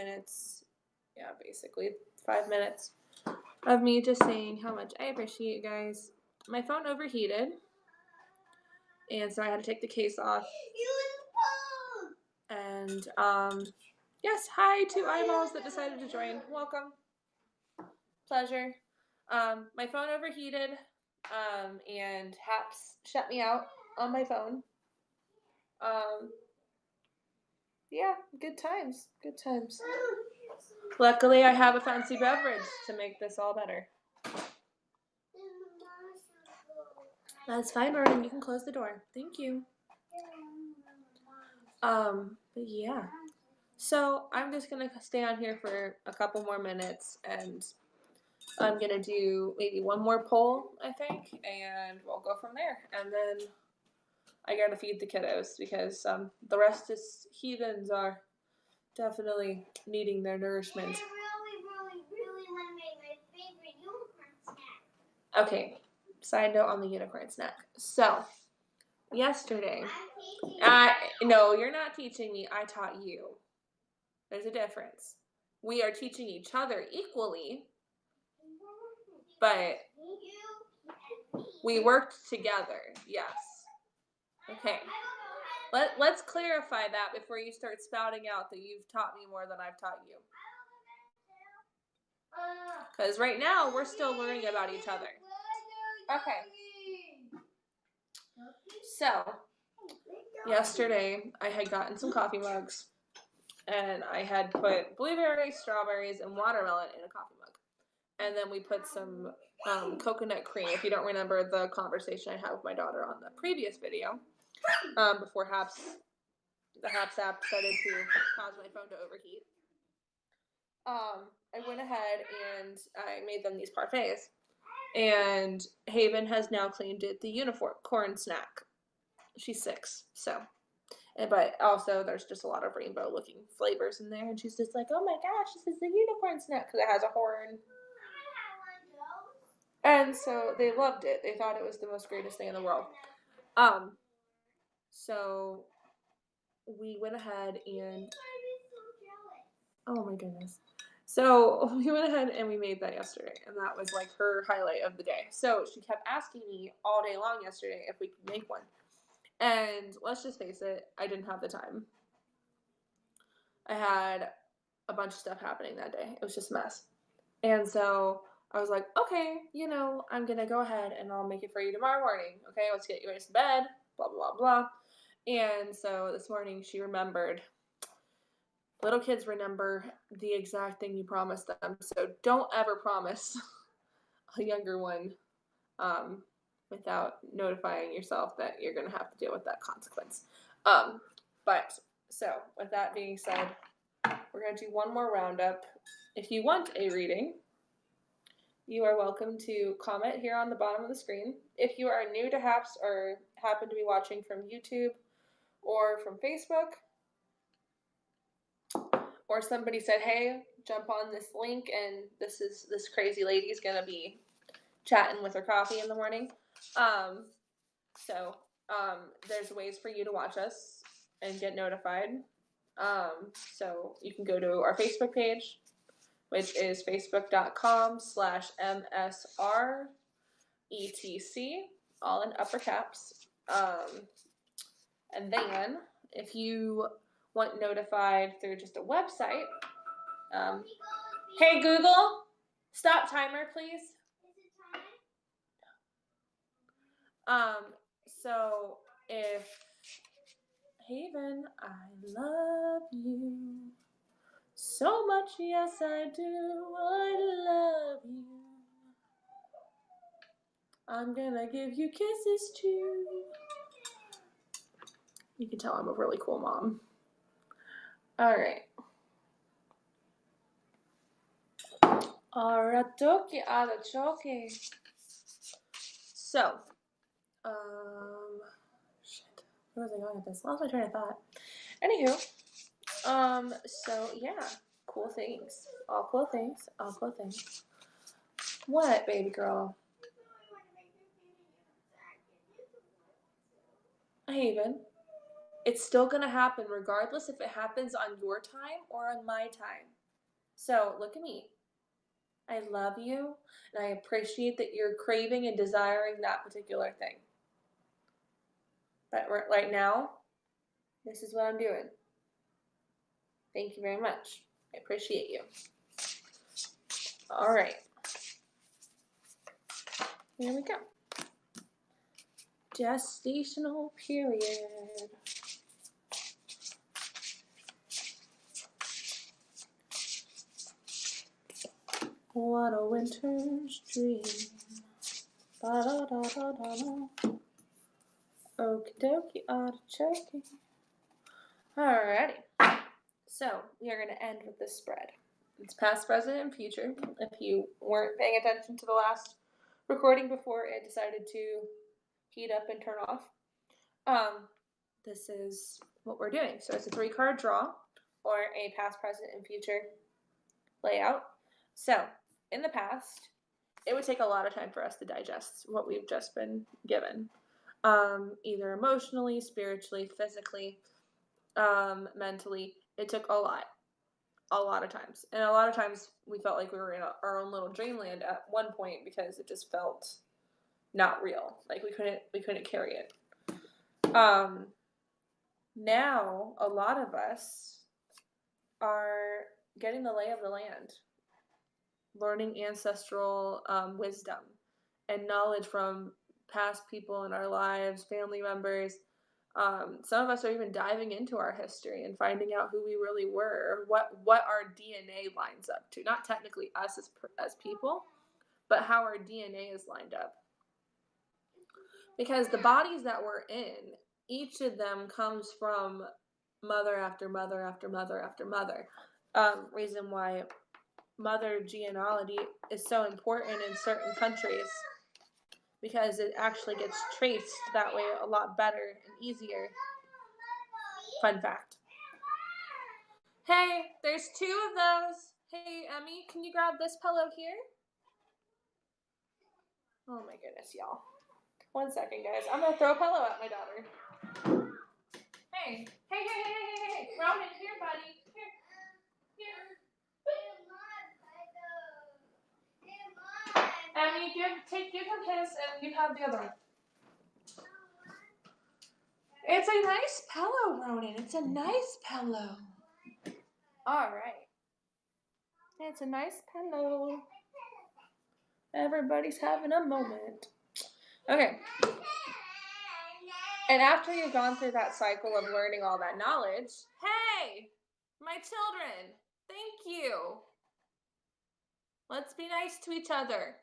minutes. Yeah, basically 5 minutes of me just saying how much I appreciate you guys. My phone overheated, and so I had to take the case off. And yes, hi to eyeballs that decided to join. Welcome. Pleasure. My phone overheated, and Haps shut me out on my phone. Yeah, good times. Good times. Luckily, I have a fancy beverage to make this all better. That's fine, Ronan. You can close the door. Thank you. But yeah. So I'm just gonna stay on here for a couple more minutes, and I'm gonna do maybe one more poll, I think, and we'll go from there. And then I gotta feed the kiddos because the rest of heathens are definitely needing their nourishment. I really want to make my favorite unicorn snack. Okay, side note on the unicorn snack. So, yesterday, no, you're not teaching me. I taught you. There's a difference. We are teaching each other equally, but we worked together. Yes. Okay. Let's clarify that before you start spouting out that you've taught me more than I've taught you. Because right now, we're still learning about each other. Okay. So, yesterday, I had gotten some coffee mugs, and I had put blueberries, strawberries, and watermelon in a coffee mug. And then we put some coconut cream, if you don't remember the conversation I had with my daughter on the previous video, before the Haps app started to cause my phone to overheat. I went ahead and I made them these parfaits. And Haven has now claimed it the unicorn snack. She's 6, so. But also, there's just a lot of rainbow-looking flavors in there. And she's just like, oh my gosh, this is the unicorn snack because it has a horn. And so they loved it. They thought it was the most greatest thing in the world. So we went ahead and... Oh my goodness. So we went ahead and we made that yesterday, and that was like her highlight of the day. So she kept asking me all day long yesterday if we could make one. And let's just face it, I didn't have the time. I had a bunch of stuff happening that day. It was just a mess. And so I was like, okay, I'm going to go ahead and I'll make it for you tomorrow morning. Okay, let's get you guys to bed, blah, blah, blah, blah. And so this morning she remembered. Little kids remember the exact thing you promised them. So don't ever promise a younger one without notifying yourself that you're going to have to deal with that consequence. But so with that being said, we're going to do one more roundup. If you want a reading, you are welcome to comment here on the bottom of the screen. If you are new to Haps or happen to be watching from YouTube or from Facebook, or somebody said, hey, jump on this link and this crazy lady's going to be chatting with her coffee in the morning. So there's ways for you to watch us and get notified. So you can go to our Facebook page, which is facebook.com/MSRETC, all in upper caps. And then if you want notified through just a website, hey Google, stop timer, please. So if Haven, I love you so much, yes I do, I love you. I'm gonna give you kisses too. You can tell I'm a really cool mom. Alright. Aratoki. So, shit. Where was I going with this? Lost my train of thought. Anywho, so yeah, cool things. All cool things. What, baby girl? Haven. It's still going to happen regardless if it happens on your time or on my time. So look at me. I love you, and I appreciate that you're craving and desiring that particular thing. But right now, this is what I'm doing. Thank you very much. I appreciate you. All right. Here we go. Gestational period. What a winter's dream. Ba-da-da-da-da-da. Okie dokie, artichoke. Alrighty. So, we are going to end with this spread. It's past, present, and future. If you weren't paying attention to the last recording before it decided to heat up and turn off, this is what we're doing. So it's a 3-card draw or a past, present, and future layout. So in the past, it would take a lot of time for us to digest what we've just been given, either emotionally, spiritually, physically, mentally. It took a lot of times. And a lot of times we felt like we were in our own little dreamland at one point because it just felt not real. Like we couldn't carry it. Now a lot of us are getting the lay of the land, learning ancestral wisdom and knowledge from past people in our lives, family members. Some of us are even diving into our history and finding out who we really were, what our DNA lines up to. Not technically us as people, but how our DNA is lined up. Because the bodies that we're in, each of them comes from mother after mother after mother after mother. Reason why mother genealogy is so important in certain countries, because it actually gets traced that way a lot better and easier. Fun fact. Hey, there's 2 of those. Hey, Emmy, can you grab this pillow here? Oh my goodness, y'all. 1 second, guys. I'm going to throw a pillow at my daughter. Hey. Ronan, here, buddy. Here. Emmy, give him his, and you have the other one. It's a nice pillow, Ronan. It's a nice pillow. All right. It's a nice pillow. Everybody's having a moment. Okay. And after you've gone through that cycle of learning all that knowledge, hey, my children, thank you. Let's be nice to each other.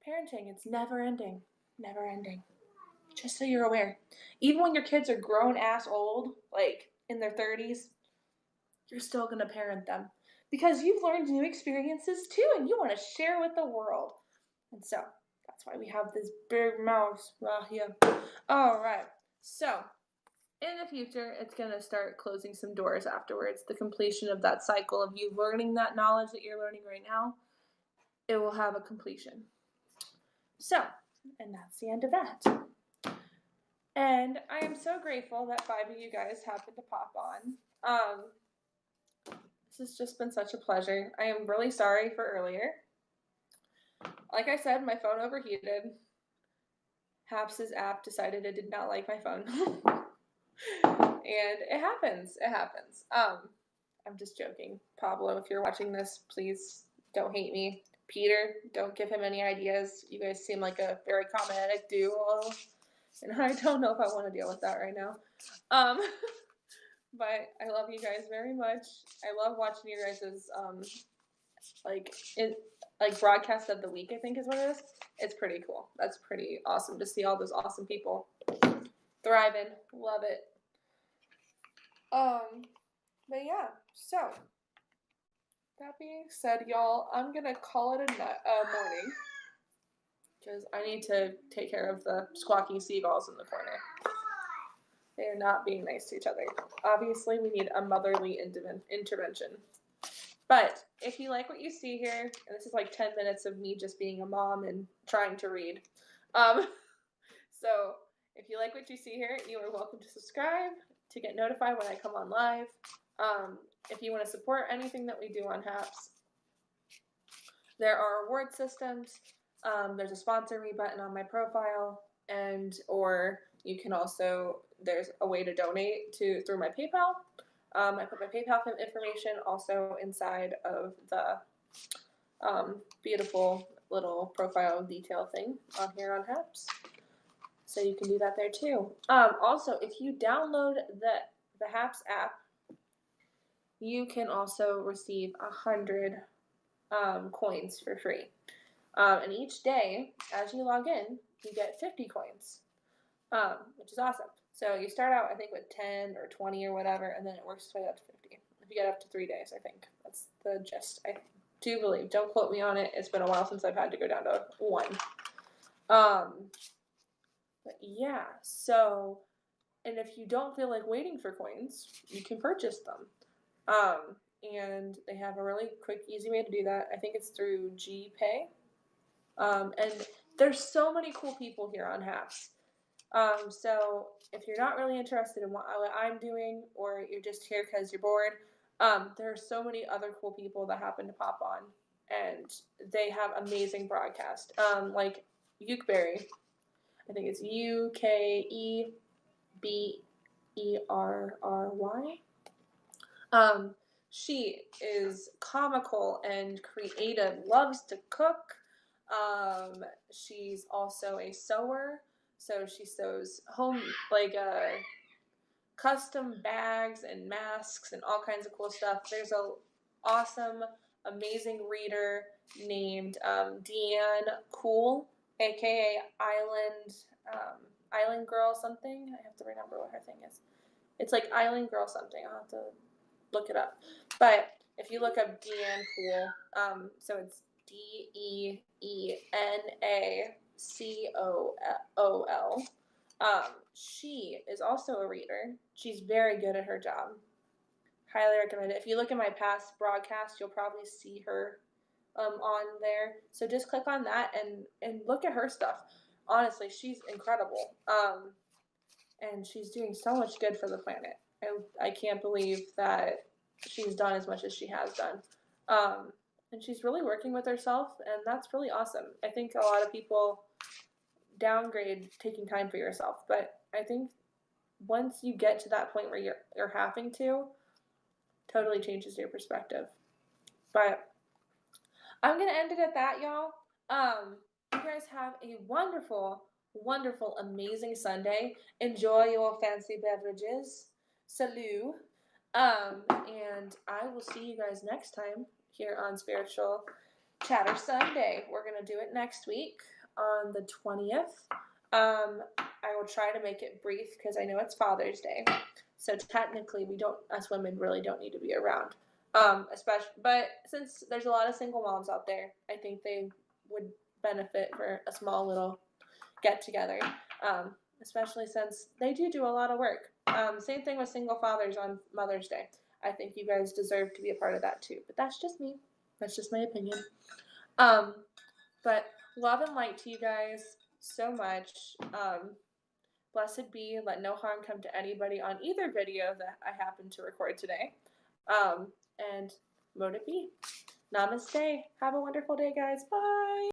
Parenting, it's never ending. Never ending. Just so you're aware. Even when your kids are grown ass old, like in their 30s, you're still going to parent them. Because you've learned new experiences too, and you want to share with the world. And so, that's why we have this big mouse right here. All right. So, in the future, it's going to start closing some doors afterwards. The completion of that cycle of you learning that knowledge that you're learning right now, it will have a completion. So, and that's the end of that. And I am so grateful that 5 of you guys happened to pop on. This has just been such a pleasure. I am really sorry for earlier. Like I said, my phone overheated. Haps's app decided it did not like my phone. And it happens. It happens. I'm just joking. Pablo, if you're watching this, please don't hate me. Peter, don't give him any ideas. You guys seem like a very comedic duo. And I don't know if I want to deal with that right now. But I love you guys very much. I love watching you guys' broadcast of the week, I think is what it is. It's pretty cool. That's pretty awesome to see all those awesome people thriving. Love it. But yeah, so that being said, y'all, I'm gonna call it a morning because I need to take care of the squawking seagulls in the corner. They are not being nice to each other. Obviously, we need a motherly intervention. But if you like what you see here, and this is like 10 minutes of me just being a mom and trying to read. So if you like what you see here, you are welcome to subscribe to get notified when I come on live. If you want to support anything that we do on HAPS, there are reward systems. There's a sponsor me button on my profile, or you can also, there's a way to donate through my PayPal. I put my PayPal information also inside of the beautiful little profile detail thing on here on HAPS. So you can do that there too. Also, if you download the HAPS app, you can also receive 100 coins for free. And each day, as you log in, you get 50 coins, which is awesome. So you start out, I think, with 10 or 20 or whatever, and then it works its way up to 50. If you get up to 3 days, I think. That's the gist. I do believe. Don't quote me on it. It's been a while since I've had to go down to 1. But yeah, so, and if you don't feel like waiting for coins, you can purchase them. And they have a really quick, easy way to do that. I think it's through GPay. And there's so many cool people here on HAPS. So if you're not really interested in what I'm doing, or you're just here because you're bored, there are so many other cool people that happen to pop on, and they have amazing broadcasts. Like Ukeberry, I think it's Ukeberry. She is comical and creative, loves to cook. She's also a sewer, so she sews home, like custom bags and masks and all kinds of cool stuff. There's a awesome, amazing reader named Deanne Cool, aka Island Girl something. I have to remember what her thing is. It's like Island Girl something. I'll have to look it up. But if you look up Deanne Cool, so it's DENACOOL. She is also a reader. She's very good at her job. Highly recommend it. If you look at my past broadcast, you'll probably see her on there. So just click on that and look at her stuff. Honestly, she's incredible. And she's doing so much good for the planet. And I can't believe that she's done as much as she has done. And she's really working with herself, and that's really awesome. I think a lot of people downgrade taking time for yourself, but I think once you get to that point where you're having to, totally changes your perspective. But I'm gonna end it at that, y'all. You guys have a wonderful, wonderful, amazing Sunday. Enjoy your fancy beverages. Salut. And I will see you guys next time here on Spiritual Chatter Sunday. We're gonna do it next week on the 20th. I will try to make it brief because I know it's Father's Day. So technically us women really don't need to be around. But since there's a lot of single moms out there, I think they would benefit for a small little get together. Especially since they do a lot of work. Same thing with single fathers on Mother's Day. I think you guys deserve to be a part of that too. But that's just me. That's just my opinion. But love and light to you guys so much. Blessed be, let no harm come to anybody on either video that I happen to record today. And mote it be. Namaste. Have a wonderful day, guys. Bye.